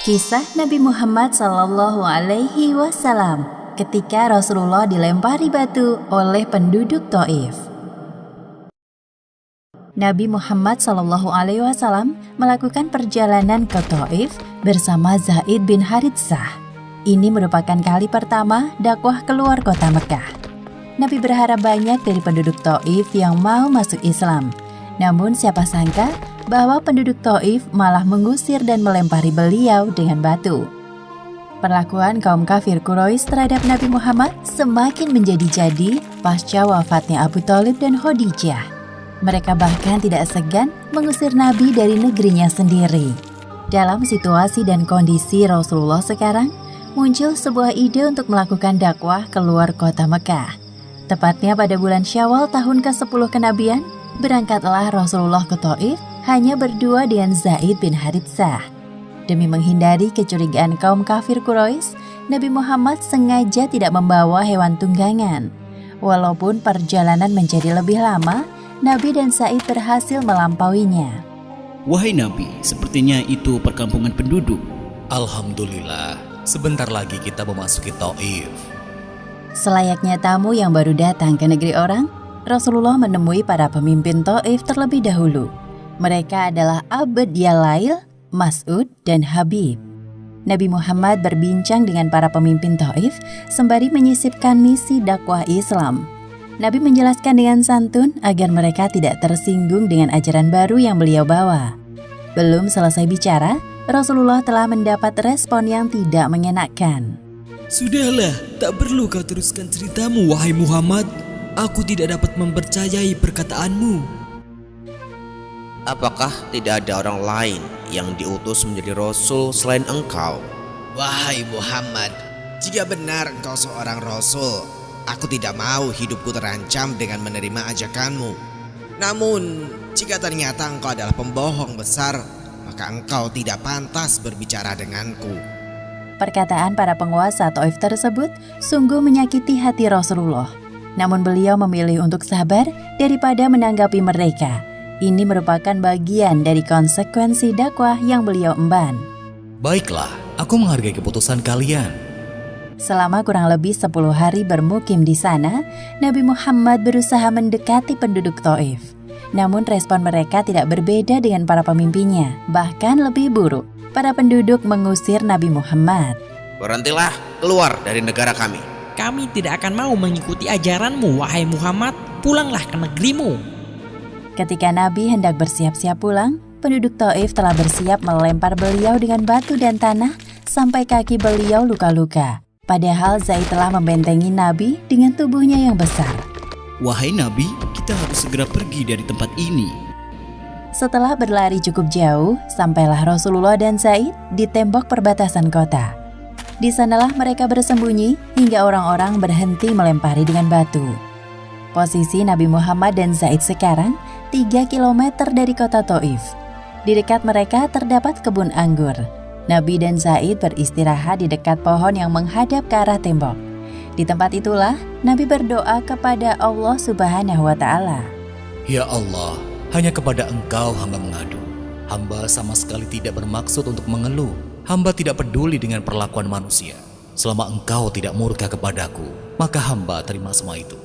Kisah Nabi Muhammad SAW ketika Rasulullah dilempari batu oleh penduduk Thaif. Nabi Muhammad SAW melakukan perjalanan ke Thaif bersama Zaid bin Haritsah. Ini merupakan kali pertama dakwah keluar kota Mekah. Nabi berharap banyak dari penduduk Thaif yang mau masuk Islam. Namun siapa sangka bahwa penduduk Thaif malah mengusir dan melempari beliau dengan batu. Perlakuan kaum kafir Quraisy terhadap Nabi Muhammad semakin menjadi-jadi pasca wafatnya Abu Thalib dan Khadijah. Mereka bahkan tidak segan mengusir Nabi dari negerinya sendiri. Dalam situasi dan kondisi Rasulullah sekarang, muncul sebuah ide untuk melakukan dakwah keluar kota Mekah. Tepatnya pada bulan Syawal tahun ke-10 kenabian, berangkatlah Rasulullah ke Thaif hanya berdua dengan Zaid bin Haritsah. Demi menghindari kecurigaan kaum kafir Quraisy, Nabi Muhammad sengaja tidak membawa hewan tunggangan. Walaupun perjalanan menjadi lebih lama, Nabi dan Zaid berhasil melampauinya. Wahai Nabi, sepertinya itu perkampungan penduduk. Alhamdulillah, sebentar lagi kita memasuki Thaif. Selayaknya tamu yang baru datang ke negeri orang, Rasulullah menemui para pemimpin Thaif terlebih dahulu. Mereka adalah Abd Yalail, Mas'ud, dan Habib. Nabi Muhammad berbincang dengan para pemimpin Thaif sembari menyisipkan misi dakwah Islam. Nabi menjelaskan dengan santun agar mereka tidak tersinggung dengan ajaran baru yang beliau bawa. Belum selesai bicara, Rasulullah telah mendapat respon yang tidak mengenakan. Sudahlah, tak perlu kau teruskan ceritamu, wahai Muhammad. Aku tidak dapat mempercayai perkataanmu. Apakah tidak ada orang lain yang diutus menjadi Rasul selain engkau? Wahai Muhammad, jika benar engkau seorang Rasul, aku tidak mau hidupku terancam dengan menerima ajakanmu. Namun, jika ternyata engkau adalah pembohong besar, maka engkau tidak pantas berbicara denganku. Perkataan para penguasa Thaif tersebut sungguh menyakiti hati Rasulullah. Namun beliau memilih untuk sabar daripada menanggapi mereka. Ini merupakan bagian dari konsekuensi dakwah yang beliau emban. Baiklah, aku menghargai keputusan kalian. Selama kurang lebih 10 hari bermukim di sana, Nabi Muhammad berusaha mendekati penduduk Thaif. Namun respon mereka tidak berbeda dengan para pemimpinnya, bahkan lebih buruk. Para penduduk mengusir Nabi Muhammad. Berhentilah, keluar dari negara kami. Kami tidak akan mau mengikuti ajaranmu, wahai Muhammad. Pulanglah ke negerimu. Ketika Nabi hendak bersiap-siap pulang, penduduk Thaif telah bersiap melempar beliau dengan batu dan tanah sampai kaki beliau luka-luka. Padahal Zaid telah membentengi Nabi dengan tubuhnya yang besar. Wahai Nabi, kita harus segera pergi dari tempat ini. Setelah berlari cukup jauh, sampailah Rasulullah dan Zaid di tembok perbatasan kota. Di sanalah mereka bersembunyi hingga orang-orang berhenti melempari dengan batu. Posisi Nabi Muhammad dan Zaid sekarang 3 km dari kota Thaif. Di dekat mereka terdapat kebun anggur. Nabi dan Zaid beristirahat di dekat pohon yang menghadap ke arah tembok. Di tempat itulah Nabi berdoa kepada Allah Subhanahu wa Ta'ala. Ya Allah, hanya kepada Engkau hamba mengadu. Hamba sama sekali tidak bermaksud untuk mengeluh. Hamba tidak peduli dengan perlakuan manusia. Selama Engkau tidak murka kepadaku, maka hamba terima semua itu.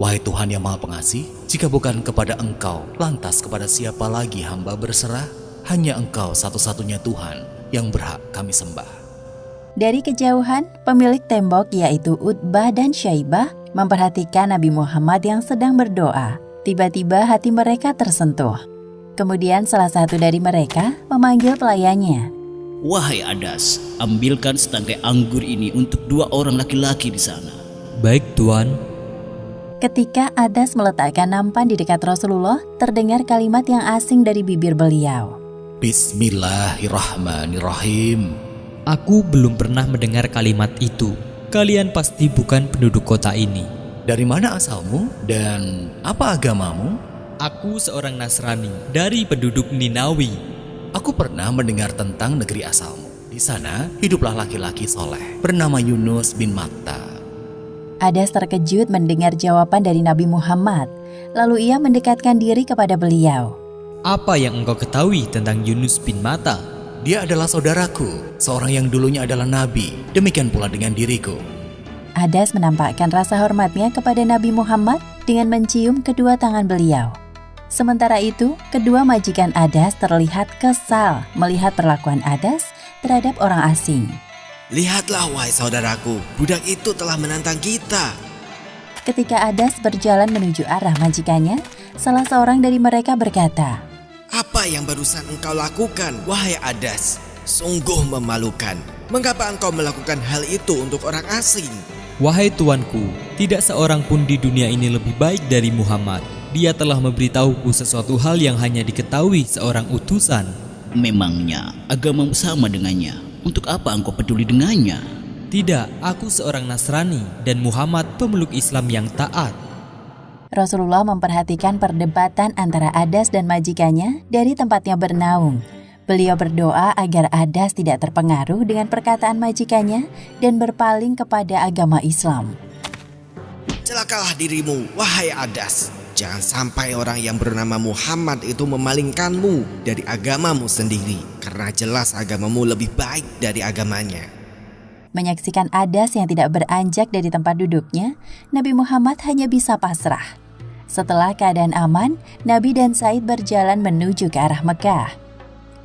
Wahai Tuhan yang Maha Pengasih, jika bukan kepada Engkau, lantas kepada siapa lagi hamba berserah? Hanya Engkau satu-satunya Tuhan yang berhak kami sembah. Dari kejauhan, pemilik tembok yaitu Utbah dan Syaibah memperhatikan Nabi Muhammad yang sedang berdoa. Tiba-tiba hati mereka tersentuh. Kemudian salah satu dari mereka memanggil pelayannya. Wahai Adas, ambilkan setangkai anggur ini untuk 2 orang laki-laki di sana. Baik, Tuan. Ketika Adas meletakkan nampan di dekat Rasulullah, terdengar kalimat yang asing dari bibir beliau. Bismillahirrahmanirrahim. Aku belum pernah mendengar kalimat itu. Kalian pasti bukan penduduk kota ini. Dari mana asalmu dan apa agamamu? Aku seorang Nasrani dari penduduk Ninawi. Aku pernah mendengar tentang negeri asalmu. Di sana hiduplah laki-laki soleh bernama Yunus bin Matta. Adas terkejut mendengar jawaban dari Nabi Muhammad. Lalu ia mendekatkan diri kepada beliau. Apa yang engkau ketahui tentang Yunus bin Matta? Dia adalah saudaraku, seorang yang dulunya adalah nabi. Demikian pula dengan diriku. Adas menampakkan rasa hormatnya kepada Nabi Muhammad dengan mencium kedua tangan beliau. Sementara itu, kedua majikan Adas terlihat kesal melihat perlakuan Adas terhadap orang asing. Lihatlah wahai saudaraku, budak itu telah menantang kita. Ketika Adas berjalan menuju arah majikannya, salah seorang dari mereka berkata, Apa yang barusan engkau lakukan, wahai Adas? Sungguh memalukan. Mengapa engkau melakukan hal itu untuk orang asing? Wahai tuanku, tidak seorang pun di dunia ini lebih baik dari Muhammad. Dia telah memberitahuku sesuatu hal yang hanya diketahui seorang utusan. Memangnya agamamu sama dengannya? Untuk apa engkau peduli dengannya? Tidak, aku seorang Nasrani dan Muhammad pemeluk Islam yang taat. Rasulullah memperhatikan perdebatan antara Adas dan majikannya dari tempatnya bernaung. Beliau berdoa agar Adas tidak terpengaruh dengan perkataan majikannya dan berpaling kepada agama Islam. Celakalah dirimu, wahai Adas. Jangan sampai orang yang bernama Muhammad itu memalingkanmu dari agamamu sendiri, karena jelas agamamu lebih baik dari agamanya. Menyaksikan Adas yang tidak beranjak dari tempat duduknya, Nabi Muhammad hanya bisa pasrah. Setelah keadaan aman, Nabi dan Zaid berjalan menuju ke arah Mekah.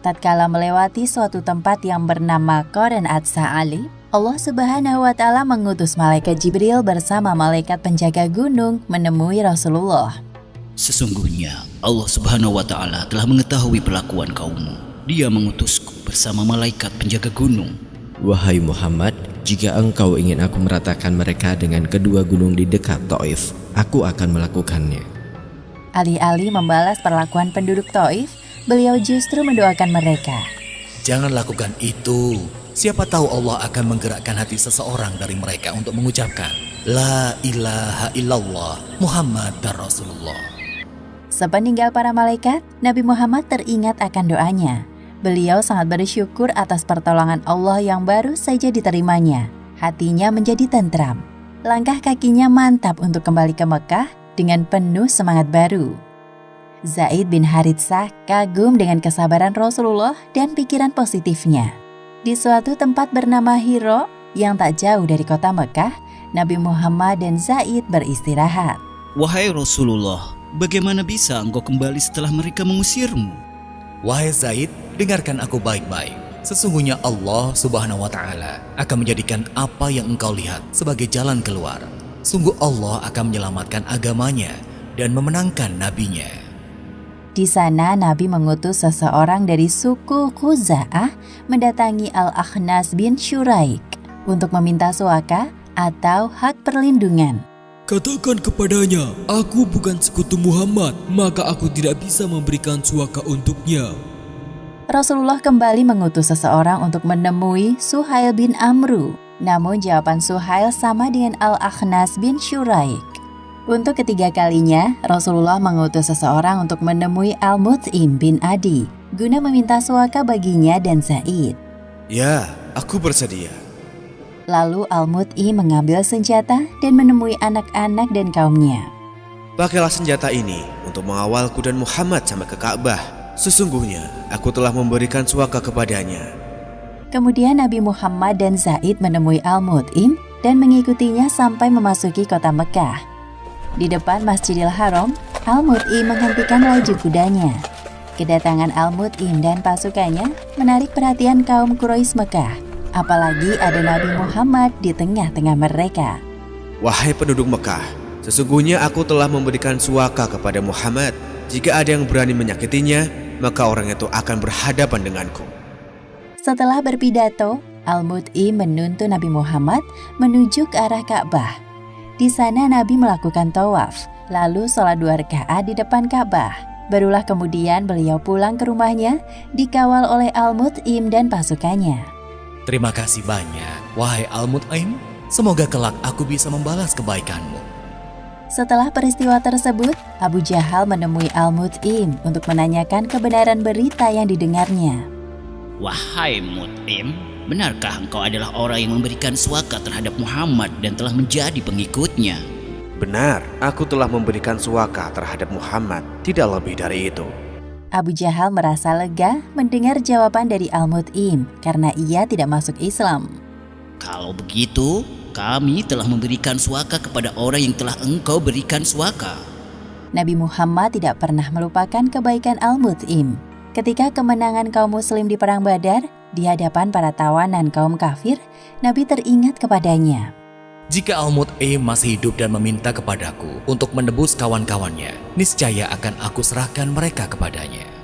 Tatkala melewati suatu tempat yang bernama Qoran At-Sa'ali, Allah Subhanahu wa Ta'ala mengutus malaikat Jibril bersama malaikat penjaga gunung menemui Rasulullah. Sesungguhnya Allah Subhanahu wa Ta'ala telah mengetahui perlakuan kaummu. Dia mengutusku bersama malaikat penjaga gunung. Wahai Muhammad, jika engkau ingin aku meratakan mereka dengan kedua gunung di dekat Taif, aku akan melakukannya. Alih-alih membalas perlakuan penduduk Taif, beliau justru mendoakan mereka. Jangan lakukan itu. Siapa tahu Allah akan menggerakkan hati seseorang dari mereka untuk mengucapkan La ilaha illallah Muhammad dan Rasulullah. Sepeninggal para malaikat, Nabi Muhammad teringat akan doanya. Beliau sangat bersyukur atas pertolongan Allah yang baru saja diterimanya. Hatinya menjadi tentram. Langkah kakinya mantap untuk kembali ke Mekah dengan penuh semangat baru. Zaid bin Haritsah kagum dengan kesabaran Rasulullah dan pikiran positifnya. Di suatu tempat bernama Hiro yang tak jauh dari kota Mekah, Nabi Muhammad dan Zaid beristirahat. Wahai Rasulullah, bagaimana bisa engkau kembali setelah mereka mengusirmu? Wahai Zaid, dengarkan aku baik-baik. Sesungguhnya Allah Subhanahu wa Ta'ala akan menjadikan apa yang engkau lihat sebagai jalan keluar. Sungguh Allah akan menyelamatkan agamanya dan memenangkan nabinya. Di sana Nabi mengutus seseorang dari suku Khuza'ah mendatangi Al-Akhnas bin Syuraik untuk meminta suaka atau hak perlindungan. Katakan kepadanya, aku bukan sekutu Muhammad, maka aku tidak bisa memberikan suaka untuknya. Rasulullah kembali mengutus seseorang untuk menemui Suhail bin Amru. Namun jawaban Suhail sama dengan Al-Akhnas bin Syuraik. Untuk ketiga kalinya, Rasulullah mengutus seseorang untuk menemui Al-Mut'im bin Adi guna meminta suaka baginya dan Zaid. Ya, aku bersedia. Lalu Al-Mut'im mengambil senjata dan menemui anak-anak dan kaumnya. Pakailah senjata ini untuk mengawalku dan Muhammad sampai ke Ka'bah. Sesungguhnya aku telah memberikan suaka kepadanya. Kemudian Nabi Muhammad dan Zaid menemui Al-Mut'im dan mengikutinya sampai memasuki kota Mekah. Di depan Masjidil Haram, Al-Mut'im menghentikan laju kudanya. Kedatangan Al-Mut'im dan pasukannya menarik perhatian kaum Quraisy Mekah. Apalagi ada Nabi Muhammad di tengah-tengah mereka. Wahai penduduk Mekah, sesungguhnya aku telah memberikan suaka kepada Muhammad. Jika ada yang berani menyakitinya, maka orang itu akan berhadapan denganku. Setelah berpidato, Al-Mut'im menuntun Nabi Muhammad menuju ke arah Ka'bah. Di sana Nabi melakukan tawaf, lalu sholat 2 rakaat di depan Ka'bah. Barulah kemudian beliau pulang ke rumahnya, dikawal oleh Al-Mut'im dan pasukannya. Terima kasih banyak, wahai Al-Mut'im. Semoga kelak aku bisa membalas kebaikanmu. Setelah peristiwa tersebut, Abu Jahal menemui Al-Mut'im untuk menanyakan kebenaran berita yang didengarnya. Wahai Mut'im, benarkah engkau adalah orang yang memberikan suaka terhadap Muhammad dan telah menjadi pengikutnya? Benar, aku telah memberikan suaka terhadap Muhammad, tidak lebih dari itu. Abu Jahal merasa lega mendengar jawaban dari Al-Mut'im karena ia tidak masuk Islam. Kalau begitu, kami telah memberikan suaka kepada orang yang telah engkau berikan suaka. Nabi Muhammad tidak pernah melupakan kebaikan Al-Mut'im. Ketika kemenangan kaum muslim di Perang Badar, di hadapan para tawanan kaum kafir, Nabi teringat kepadanya. Jika Al-Mut'im masih hidup dan meminta kepadaku untuk menebus kawan-kawannya, niscaya akan aku serahkan mereka kepadanya.